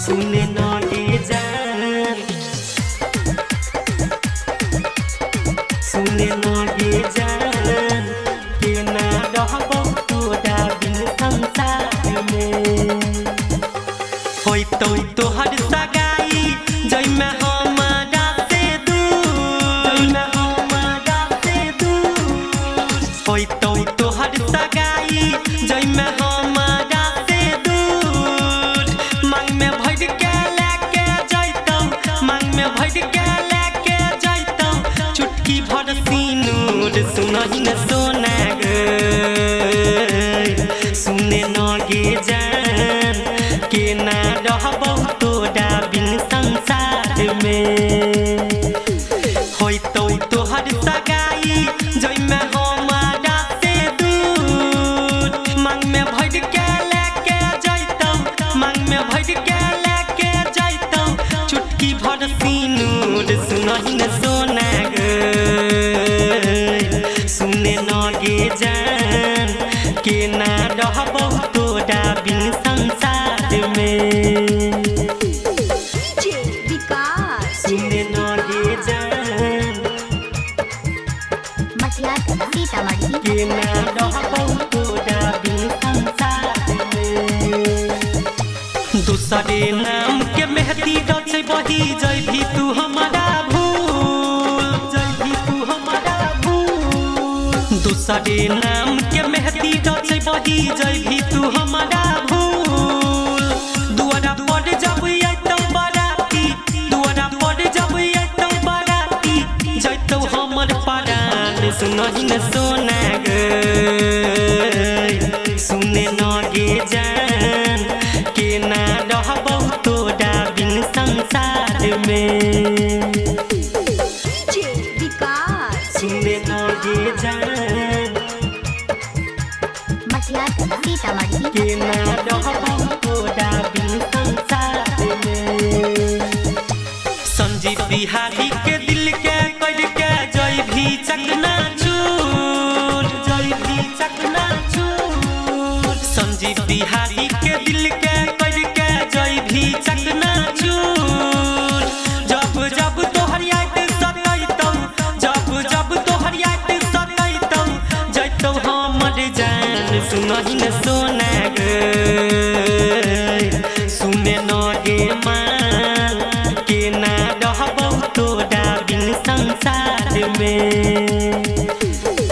सुने नगे जान सुने नगे जान के ना रहबो तोरा बिन संसार में होई तो तोहर सगाई जई में हमारा से दूर होई तो तोहर सगाई जई में हमारा से दूर मांग में भर के लेके जइतौ मांग में भर के लेके जइतौ चुटकी भर सिनूर सुनहि न सोना गे सुने नगे जान के ना रहबो तोरा बिन संसार में होई तो तोहर सगाई जई में हमारा से दूर मांग में भर के लेके जइतौ मांग में भर के लेके जइतौ चुटकी भर सिनूर सुनहि न सोना गे सुने नगे जान के ना रहबो तोरा बिन संसार में सुने नगे जान के ना रहबो तोरा बिन संसार में दूसरे नाम के मेहदी रचे बही जई भी तू हमारा भूल दूसरे नाम के मेहदी रचे बही जई भी तू हमारा भूल दुआरा पर जब अइतौ बाराती दुआरा पर जब अइतौ बाराती जइतौ हमर परान सुनहि न सोना गे सुने नगे जान के ना रहबो तोरा बिन संसार में सुने नगे जान के ना रहबो तोरा बिन संसार में संजीव बिहारी के दिल के कर के जई भी चकना चूर संजीव बिहारी के दिल के कर के जई भी चकना चूर जब जब तोहर याद सतैतौ जब तोहर याद सतैतौ जइतौ हमर जान सुनहि न सोना गे सुने नगे मान के ना रहबो तोरा बिन संसार में।